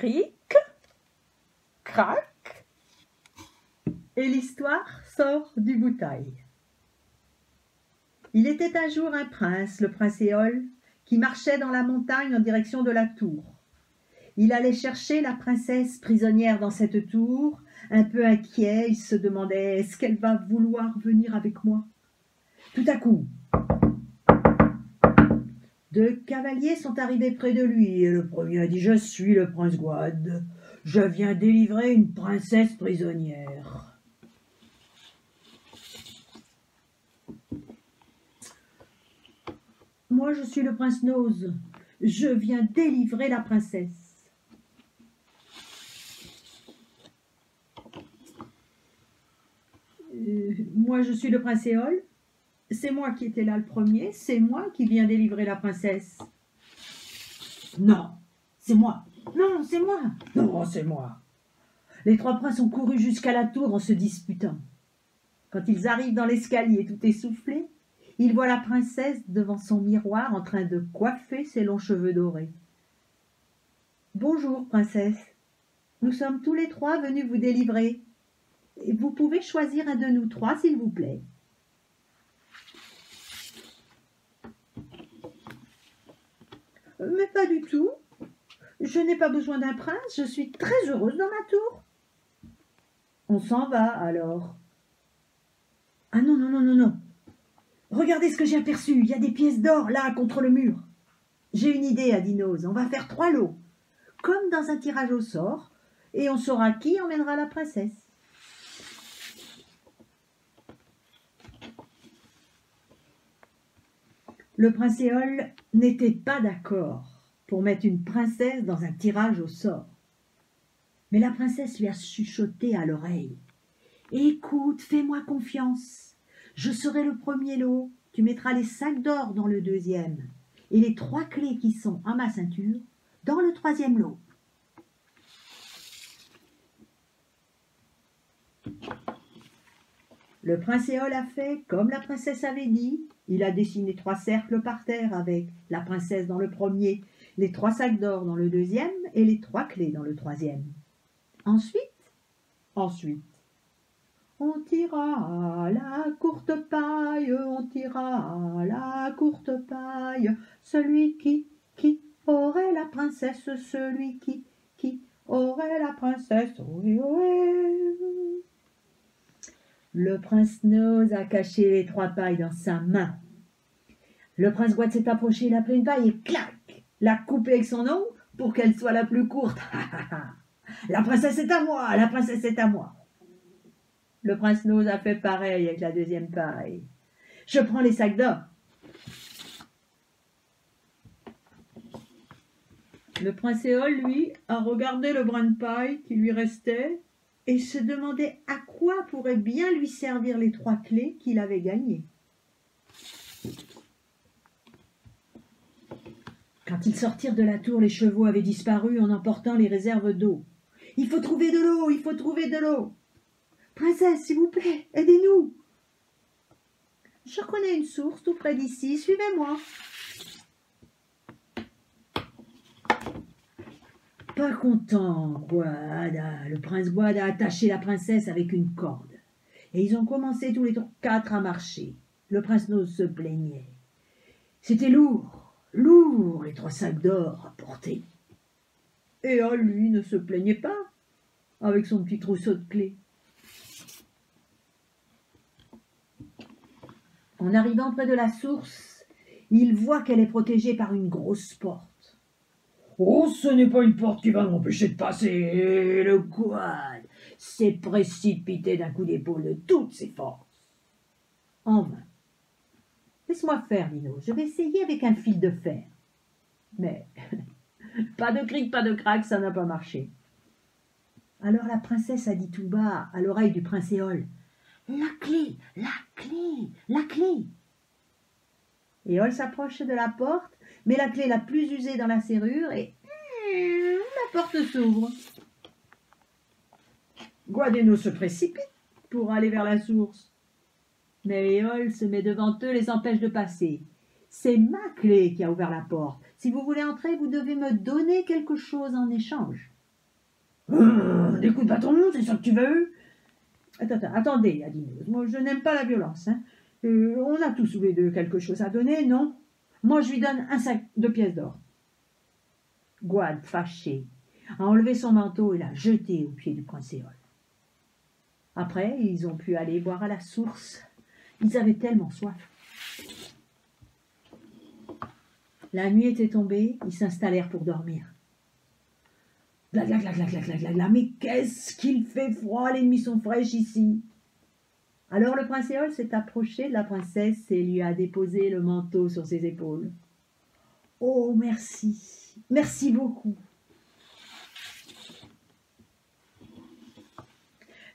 cric, crac, et l'histoire sort du bouteille. Il était un jour un prince, le prince Éole, qui marchait dans la montagne en direction de la tour. Il allait chercher la princesse prisonnière dans cette tour. Un peu inquiet, il se demandait « Est-ce qu'elle va vouloir venir avec moi ?» Tout à coup, 2 cavaliers sont arrivés près de lui et le premier a dit « Je suis le prince Gouad. Je viens délivrer une princesse prisonnière. » « Moi, je suis le prince Nose. Je viens délivrer la princesse. » Moi, je suis le prince Éole. C'est moi qui étais là le premier. C'est moi qui viens délivrer la princesse. Non, c'est moi. Non, c'est moi. Non, c'est moi. Les 3 princes ont couru jusqu'à la tour en se disputant. Quand ils arrivent dans l'escalier tout essoufflés, ils voient la princesse devant son miroir en train de coiffer ses longs cheveux dorés. « Bonjour, princesse. Nous sommes tous les 3 venus vous délivrer. Vous pouvez choisir un de nous 3, s'il vous plaît. » « Mais pas du tout. Je n'ai pas besoin d'un prince. Je suis très heureuse dans ma tour. » « On s'en va, alors. »« Ah non, non, non, non, non. Regardez ce que j'ai aperçu. Il y a des pièces d'or, là, contre le mur. »« J'ai une idée, a dit Nose. On va faire 3 lots, comme dans un tirage au sort, et on saura qui emmènera la princesse. » Le prince Éole n'était pas d'accord pour mettre une princesse dans un tirage au sort. Mais la princesse lui a chuchoté à l'oreille. « Écoute, fais-moi confiance. Je serai le premier lot. Tu mettras les 5 d'or dans le 2e et les 3 clés qui sont à ma ceinture dans le 3e lot. » Le prince Éole a fait comme la princesse avait dit. Il a dessiné 3 cercles par terre avec la princesse dans le premier, les 3 sacs d'or dans le 2e et les 3 clés dans le 3e. Ensuite, on tirera la courte paille, on tirera la courte paille, celui qui aurait la princesse, celui qui aurait la princesse, ohé, ohé. Le prince Nose a caché les 3 pailles dans sa main. Le prince Gouad s'est approché, il a pris une paille et clac, l'a coupée avec son ongle pour qu'elle soit la plus courte. La princesse est à moi, la princesse est à moi. Le prince Nose a fait pareil avec la 2e paille. Je prends les sacs d'or. Le prince Éole, lui, a regardé le brin de paille qui lui restait et se demandait à quoi pourraient bien lui servir les 3 clés qu'il avait gagnées. Quand ils sortirent de la tour, les chevaux avaient disparu en emportant les réserves d'eau. « Il faut trouver de l'eau, il faut trouver de l'eau. Princesse, s'il vous plaît, aidez-nous. Je connais une source tout près d'ici, suivez-moi. » Pas content, le prince Gouad a attaché la princesse avec une corde. Et ils ont commencé tous les 4 à marcher. Le prince Nose se plaignait. C'était lourd, lourd, les 3 sacs d'or à porter. Et lui ne se plaignait pas, avec son petit trousseau de clés. En arrivant près de la source, il voit qu'elle est protégée par une grosse porte. « Oh, ce n'est pas une porte qui va m'empêcher de passer !» Et le Gouad s'est précipité d'un coup d'épaule de toutes ses forces. En vain. « Laisse-moi faire, Lino, je vais essayer avec un fil de fer. » Mais pas de cric, pas de crac, ça n'a pas marché. Alors la princesse a dit tout bas à l'oreille du prince Éole, « La clé, la clé, la clé !» Éole s'approche de la porte, met la clé la plus usée dans la serrure et la porte s'ouvre. Gouad et Nose se précipitent pour aller vers la source. Mais Éole se met devant eux, les empêche de passer. « C'est ma clé qui a ouvert la porte. Si vous voulez entrer, vous devez me donner quelque chose en échange. » Des coups de bâton, c'est ça que tu veux? Attendez, a dit Nose. Moi, je n'aime pas la violence. Hein. On a tous les deux quelque chose à donner, non? Moi, je lui donne un sac de pièces d'or. Gouad, fâché, a enlevé son manteau et l'a jeté aux pieds du prince Éole. Après, ils ont pu aller boire à la source. Ils avaient tellement soif. La nuit était tombée, ils s'installèrent pour dormir. Gla, gla, gla, gla, gla, gla, gla, gla. Mais qu'est-ce qu'il fait froid, les nuits sont fraîches ici. Alors le prince Éole s'est approché de la princesse et lui a déposé le manteau sur ses épaules. Oh, merci, merci beaucoup.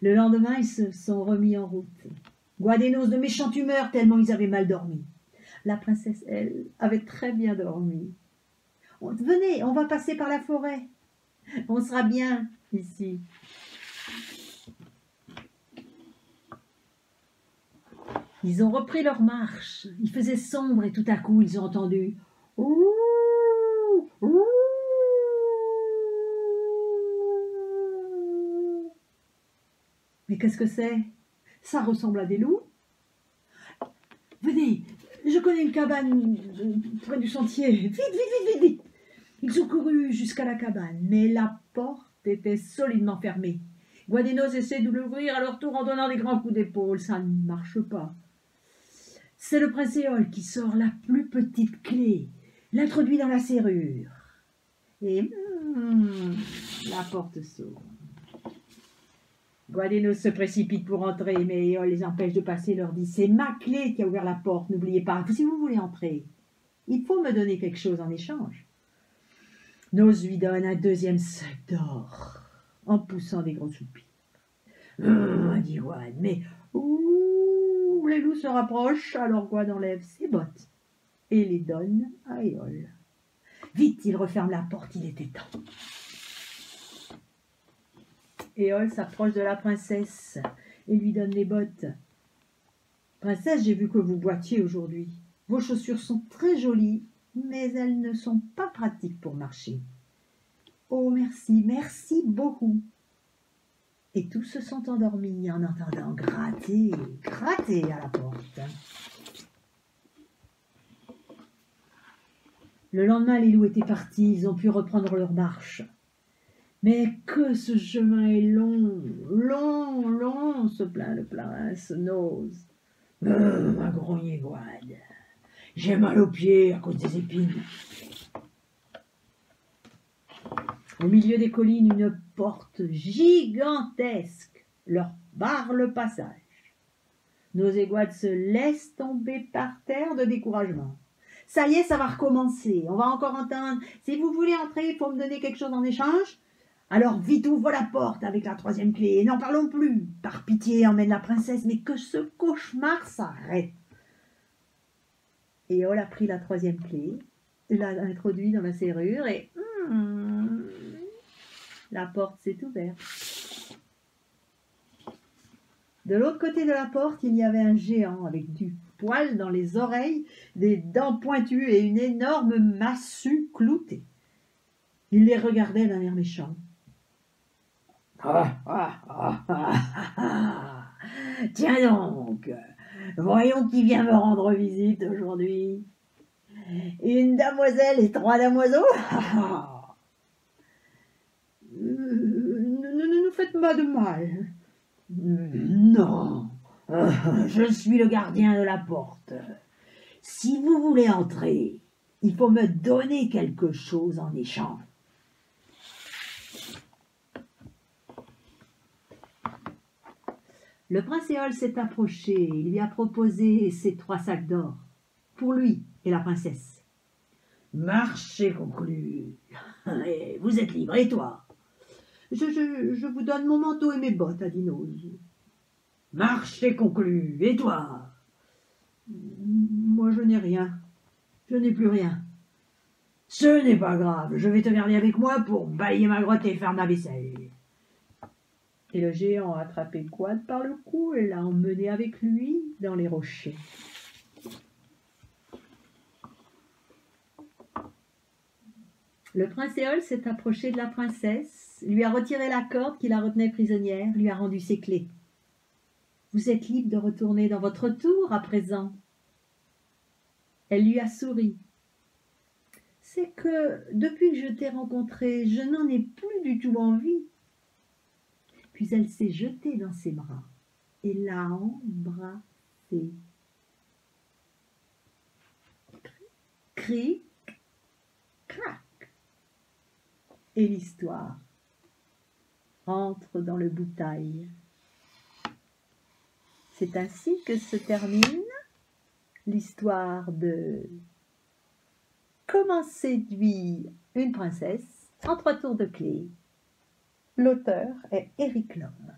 Le lendemain, ils se sont remis en route. Gouad et Nose de méchante humeur tellement ils avaient mal dormi. La princesse, elle, avait très bien dormi. Venez, on va passer par la forêt. On sera bien ici. Ils ont repris leur marche. Il faisait sombre et tout à coup, ils ont entendu « Ouh, ouh !» Mais qu'est-ce que c'est? Ça ressemble à des loups. Venez, je connais une cabane près du sentier. Vite, vite, vite, vite, vite. Ils ont couru jusqu'à la cabane, mais la porte était solidement fermée. Gouad et Nose essaient de l'ouvrir à leur tour en donnant des grands coups d'épaule. Ça ne marche pas. C'est le prince Éole qui sort la plus petite clé, l'introduit dans la serrure. Et la porte s'ouvre. Gouad et Nose se précipitent pour entrer, mais Éole les empêche de passer, leur dit « C'est ma clé qui a ouvert la porte, n'oubliez pas, si vous voulez entrer, il faut me donner quelque chose en échange. » Nose lui donne un deuxième sac d'or, en poussant des gros soupirs. Dit Gouad, mais les loups se rapprochent, alors Gouad enlève ses bottes et les donne à Éole. Vite, il referme la porte, il était temps. Éole s'approche de la princesse et lui donne les bottes. Princesse, j'ai vu que vous boitiez aujourd'hui. Vos chaussures sont très jolies, mais elles ne sont pas pratiques pour marcher. Oh, merci, merci beaucoup. Et tous se sont endormis en entendant gratter, gratter à la porte. Le lendemain, les loups étaient partis, ils ont pu reprendre leur marche. Mais que ce chemin est long, long, long, se plaint le prince Nose. Ma grogné Gouad, j'ai mal aux pieds à cause des épines. Au milieu des collines, une porte gigantesque leur barre le passage. Nose et Gouad se laissent tomber par terre de découragement. Ça y est, ça va recommencer. On va encore entendre. Si vous voulez entrer, il faut me donner quelque chose en échange. Alors vite ouvre la porte avec la troisième clé. Et n'en parlons plus. Par pitié, emmène la princesse, mais que ce cauchemar s'arrête. Éole a pris la troisième clé, l'a introduite dans la serrure et la porte s'est ouverte. De l'autre côté de la porte, il y avait un géant avec du poil dans les oreilles, des dents pointues et une énorme massue cloutée. Il les regardait d'un air méchant. Tiens donc, voyons qui vient me rendre visite aujourd'hui. Une damoiselle et 3 damoiseaux. Ne nous faites pas de mal. Non, je suis le gardien de la porte. Si vous voulez entrer, il faut me donner quelque chose en échange. Le prince Éole s'est approché, il lui a proposé ses 3 sacs d'or, pour lui et la princesse. Marché conclu. Vous êtes libre, et toi? Je vous donne mon manteau et mes bottes, a dit Nose. Marché conclu, et toi? Moi, je n'ai rien. Je n'ai plus rien. Ce n'est pas grave, je vais te garder avec moi pour balayer ma grotte et faire ma vaisselle. Et le géant a attrapé Gouad par le cou et l'a emmené avec lui dans les rochers. Le prince Éole s'est approché de la princesse lui a retiré la corde qui la retenait prisonnière, lui a rendu ses clés. Vous êtes libre de retourner dans votre tour à présent. Elle lui a souri. C'est que, depuis que je t'ai rencontré, je n'en ai plus du tout envie. Puis elle s'est jetée dans ses bras et l'a embrassé. Cric, crac. Et l'histoire entre dans le bouteille. C'est ainsi que se termine l'histoire de Comment séduire une princesse en 3 tours de clé. L'auteur est Éric Lhomme.